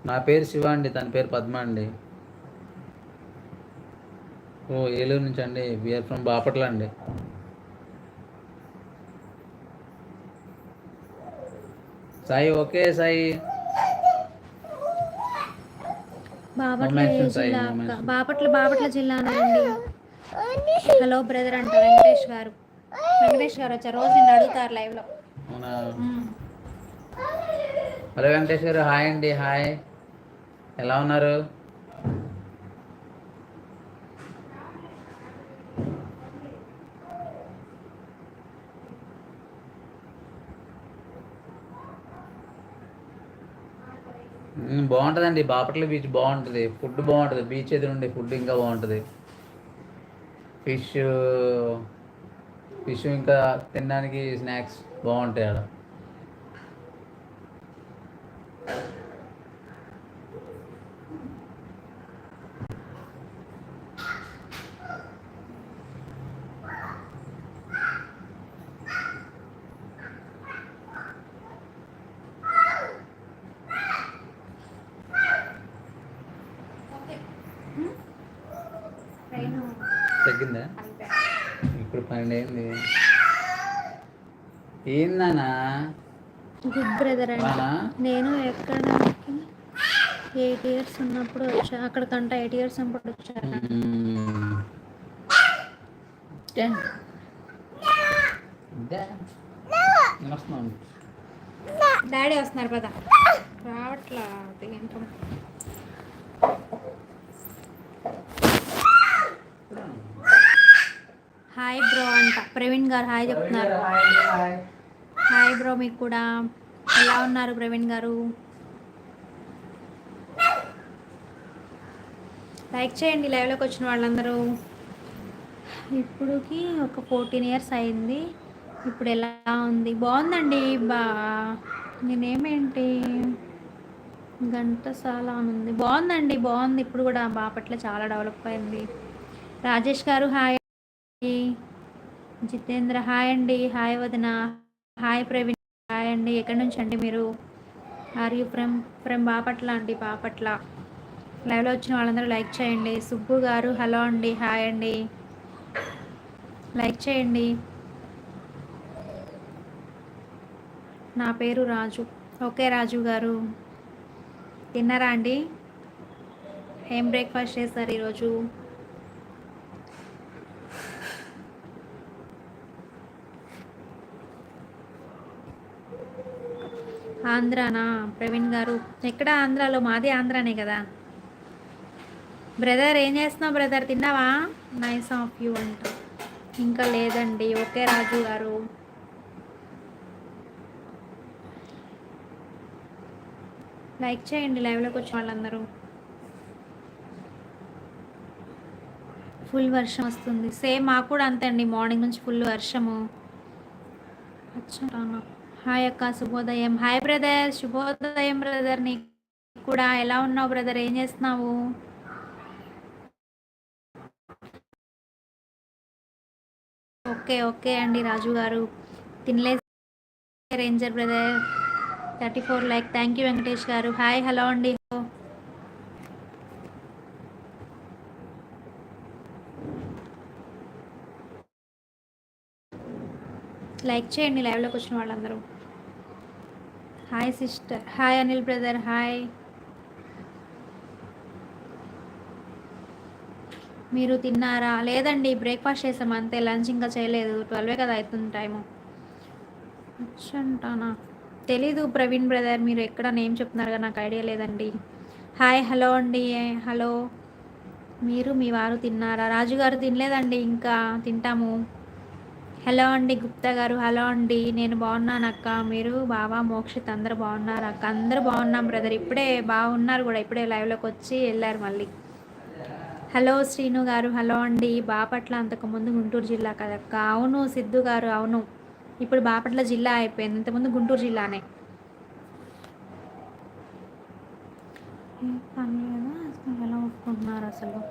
నా పేరు శివ అండి, తన పేరు పద్మ అండి. ఓ ఏలూరు నుంచి అండి. బిఆర్ ఫ్రమ్ బాపట్ల అండి. సాయి ఓకే సాయి. బాపట్ల ఏ జిల్లా అక్క? బాపట్ల జిల్లానా అండి. హలో బ్రదర్ అంట వెంకటేష్ గారు. వెంకటేష్ గారు వచ్చారు, రోజు నిన్ను అడుగుతారు లైవ్లో. అవునా? హలో వెంకటేష్ గారు, హాయ్ అండి. హాయ్, ఎలా ఉన్నారు? బాగుంటుందండి బాపట్ల బీచ్, బాగుంటుంది. ఫుడ్ బాగుంటుంది, బీచ్ ఎదురుండే ఫుడ్ ఇంకా బాగుంటుంది. ఫిష్ ఫిష్ ఇంకా తినడానికి స్నాక్స్ బాగుంటాయి ఆడ. తగ్గిందా? ఇప్పుడు 12 అయింది. ఏందన్నా? గుడ్ బ్రదర్ అండి. నేను ఎక్కడ 8 ఇయర్స్ ఉన్నప్పుడు వచ్చా, అక్కడికంట 8 ఇయర్స్ ఉన్నప్పుడు వచ్చాను. డాడీ వస్తున్నారు కదా, రావట్లా ఏంటో. హాయ్ బ్రో అంట ప్రవీణ్ గారు, హాయ్ చెప్తున్నారు. హాయ్ బ్రో, మీకు కూడా. ఎలా ఉన్నారు ప్రవీణ్ గారు? లైక్ చేయండి లైవ్లోకి వచ్చిన వాళ్ళందరూ. ఇప్పుడుకి ఒక 14 ఇయర్స్ అయింది. ఇప్పుడు ఎలా ఉంది? బాగుందండి. నేనేమేంటి ఘంటసాల అని ఉంది. బాగుందండి, బాగుంది. ఇప్పుడు కూడా బాపట్ల చాలా డెవలప్ అయింది. రాజేష్ గారు హాయ్. జితేంద్ర హాయ్ అండి. హాయ్ వదిన. హాయ్ ప్రవీణ్ హాయ్ అండి. ఎక్కడి నుంచి అండి మీరు? ఆర్ యూ ఫ్రమ్ బాపట్ల అండి. బాపట్ల. లైవ్లో వచ్చిన వాళ్ళందరూ లైక్ చేయండి. సుబ్బు గారు హలో అండి. హాయ్ అండి, లైక్ చేయండి. నా పేరు రాజు. ఓకే రాజు గారు, తిన్నారా అండి? ఏం బ్రేక్ఫాస్ట్ చేస్తారు ఈరోజు? ఆంధ్రానా ప్రవీణ్ గారు? ఎక్కడ ఆంధ్రాలో? మాది ఆంధ్రానే కదా బ్రదర్. ఏం చేస్తున్నావు బ్రదర్, తిన్నావా? నైస్ ఆఫ్ యూ అంట. ఇంకా లేదండి. ఓకే రాజు గారు, లైక్ చేయండి లైవ్లోకి వచ్చిన వాళ్ళందరూ. ఫుల్ వర్షం వస్తుంది. సేమ్ మాకు కూడా అంతే అండి, మార్నింగ్ నుంచి ఫుల్ వర్షము. హాయ్ అక్క, శుభోదయం. హాయ్ బ్రదర్, శుభోదయం బ్రదర్. నీకు కూడా. ఎలా ఉన్నావు బ్రదర్, ఏం చేస్తున్నావు? ఓకే ఓకే అండి రాజు గారు. తినలేదు ranger brother. 34 like. Thank you Venkatesh గారు. హాయ్ హలో అండి. లైక్ చేయండి లైవ్లోకి వచ్చిన వాళ్ళందరూ. Hi sister. Hi Anil brother. Hi. మీరు తిన్నారా? లేదండి, బ్రేక్ఫాస్ట్ చేసాం అంతే, లంచ్ ఇంకా చేయలేదు. 12 కదా అవుతుంది టైము. అంటానా తెలీదు ప్రవీణ్ బ్రదర్, మీరు ఎక్కడ నేమ్ చెప్తున్నారుగా, నాకు ఐడియా లేదండి. హాయ్ హలో అండి. హలో. మీరు మీ వారు తిన్నారా? రాజుగారు తినలేదండి, ఇంకా తింటాము. హలో అండి గుప్తా గారు. హలో అండి. నేను బాగున్నాను అక్క, మీరు బావా మోక్షిత్ అందరు బాగున్నారు అక్క? అందరూ బాగున్నాం బ్రదర్. ఇప్పుడే బాగున్నారు కూడా, ఇప్పుడే లైవ్లోకి వచ్చి వెళ్ళారు మళ్ళీ. హలో శ్రీను గారు. హలో అండి. బాపట్ల అంతకుముందు గుంటూరు జిల్లా కదక్క? అవును సిద్ధు గారు, అవును. ఇప్పుడు బాపట్ల జిల్లా అయిపోయింది, ఇంతకుముందు గుంటూరు జిల్లానే. పని ఎలా ఒప్పుకుంటున్నారు అసలు?